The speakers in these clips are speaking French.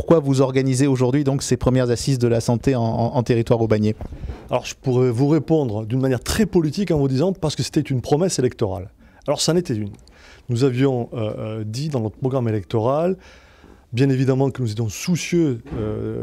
pourquoi vous organisez aujourd'hui donc ces premières assises de la santé en territoire aubagnais? Alors je pourrais vous répondre d'une manière très politique en vous disant parce que c'était une promesse électorale. Alors ça en était une. Nous avions dit dans notre programme électoral, bien évidemment que nous étions soucieux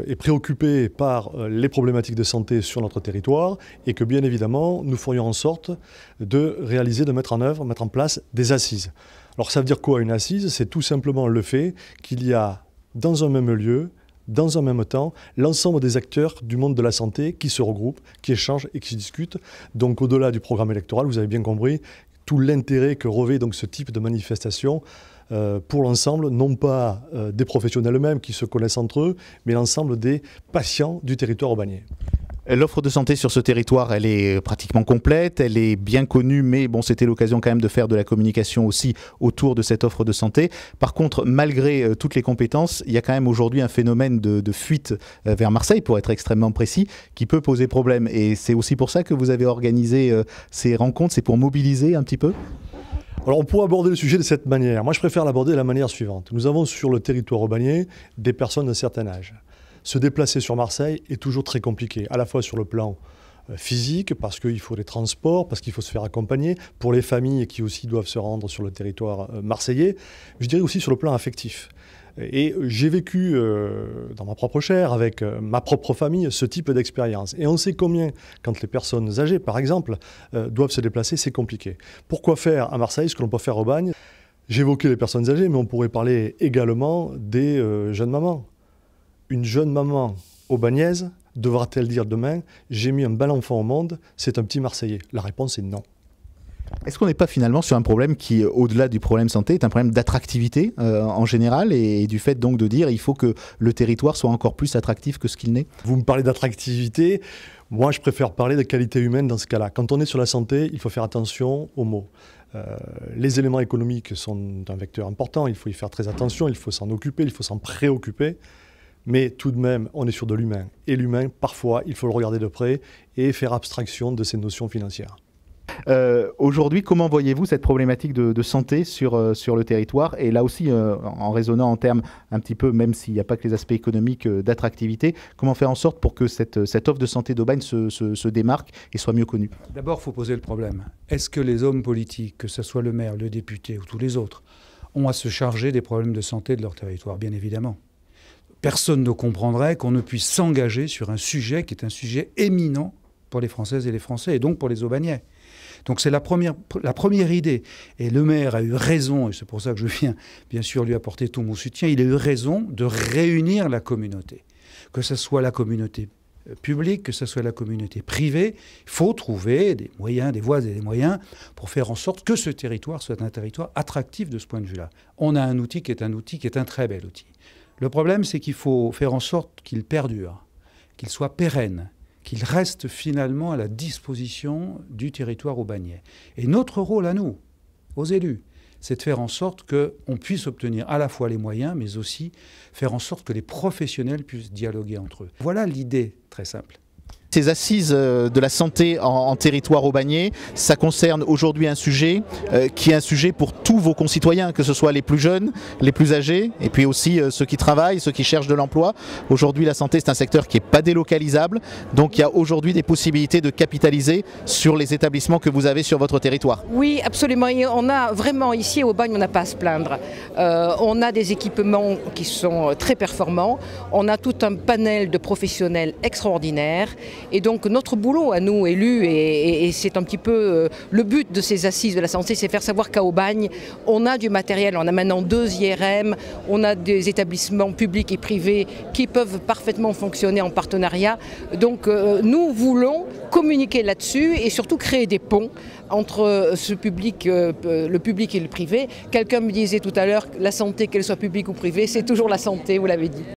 et préoccupés par les problématiques de santé sur notre territoire et que bien évidemment nous ferions en sorte de réaliser, de mettre en place des assises. Alors ça veut dire quoi une assise? C'est tout simplement le fait qu'il y a dans un même lieu, dans un même temps, l'ensemble des acteurs du monde de la santé qui se regroupent, qui échangent et qui discutent. Donc au-delà du programme électoral, vous avez bien compris tout l'intérêt que revêt donc ce type de manifestation pour l'ensemble, non pas des professionnels eux-mêmes qui se connaissent entre eux, mais l'ensemble des patients du territoire aubagnais. L'offre de santé sur ce territoire, elle est pratiquement complète, elle est bien connue, mais bon, c'était l'occasion quand même de faire de la communication aussi autour de cette offre de santé. Par contre, malgré toutes les compétences, il y a quand même aujourd'hui un phénomène de fuite vers Marseille, pour être extrêmement précis, qui peut poser problème. Et c'est aussi pour ça que vous avez organisé ces rencontres, c'est pour mobiliser un petit peu ? Alors on pourrait aborder le sujet de cette manière. Moi je préfère l'aborder de la manière suivante. Nous avons sur le territoire aubagnais des personnes d'un certain âge. Se déplacer sur Marseille est toujours très compliqué, à la fois sur le plan physique, parce qu'il faut des transports, parce qu'il faut se faire accompagner, pour les familles qui aussi doivent se rendre sur le territoire marseillais, je dirais aussi sur le plan affectif. Et j'ai vécu dans ma propre chair, avec ma propre famille, ce type d'expérience. Et on sait combien, quand les personnes âgées, par exemple, doivent se déplacer, c'est compliqué. Pourquoi faire à Marseille ce que l'on peut faire au Bagne? J'évoquais les personnes âgées, mais on pourrait parler également des jeunes mamans. Une jeune maman aubagnaise devra-t-elle dire demain « j'ai mis un bel enfant au monde, c'est un petit Marseillais » La réponse est non. Est-ce qu'on n'est pas finalement sur un problème qui, au-delà du problème santé, est un problème d'attractivité en général et du fait donc de dire il faut que le territoire soit encore plus attractif que ce qu'il n'est? Vous me parlez d'attractivité, moi je préfère parler de qualité humaine dans ce cas-là. Quand on est sur la santé, il faut faire attention aux mots. Les éléments économiques sont un vecteur important, il faut y faire très attention, il faut s'en occuper, il faut s'en préoccuper. Mais tout de même, on est sur de l'humain. Et l'humain, parfois, il faut le regarder de près et faire abstraction de ces notions financières. Aujourd'hui, comment voyez-vous cette problématique de santé sur le territoire? Et là aussi, en raisonnant en termes un petit peu, même s'il n'y a pas que les aspects économiques d'attractivité, comment faire en sorte pour que cette offre de santé d'Aubagne se démarque et soit mieux connue? D'abord, il faut poser le problème. Est-ce que les hommes politiques, que ce soit le maire, le député ou tous les autres, ont à se charger des problèmes de santé de leur territoire? Bien évidemment. Personne ne comprendrait qu'on ne puisse s'engager sur un sujet qui est un sujet éminent pour les Françaises et les Français, et donc pour les Aubagnais. Donc c'est la première idée. Et le maire a eu raison, et c'est pour ça que je viens bien sûr lui apporter tout mon soutien, il a eu raison de réunir la communauté. Que ce soit la communauté publique, que ce soit la communauté privée, il faut trouver des moyens, des voies et des moyens pour faire en sorte que ce territoire soit un territoire attractif de ce point de vue-là. On a un outil qui est un très bel outil. Le problème, c'est qu'il faut faire en sorte qu'il perdure, qu'il soit pérenne, qu'il reste finalement à la disposition du territoire aubagnais. Et notre rôle à nous, aux élus, c'est de faire en sorte qu'on puisse obtenir à la fois les moyens, mais aussi faire en sorte que les professionnels puissent dialoguer entre eux. Voilà l'idée très simple. Ces assises de la santé en territoire aubagnais, ça concerne aujourd'hui un sujet qui est un sujet pour tous vos concitoyens, que ce soit les plus jeunes, les plus âgés, et puis aussi ceux qui travaillent, ceux qui cherchent de l'emploi. Aujourd'hui, la santé, c'est un secteur qui n'est pas délocalisable, donc il y a aujourd'hui des possibilités de capitaliser sur les établissements que vous avez sur votre territoire. Oui, absolument. Et on a vraiment, ici au Bagne, on n'a pas à se plaindre. On a des équipements qui sont très performants, on a tout un panel de professionnels extraordinaires. Et donc notre boulot à nous, élus, et c'est un petit peu le but de ces assises de la santé, c'est faire savoir qu'à Aubagne, on a du matériel, on a maintenant 2 IRM, on a des établissements publics et privés qui peuvent parfaitement fonctionner en partenariat. Donc nous voulons communiquer là-dessus et surtout créer des ponts entre ce public, le public et le privé. Quelqu'un me disait tout à l'heure, la santé, qu'elle soit publique ou privée, c'est toujours la santé, vous l'avez dit.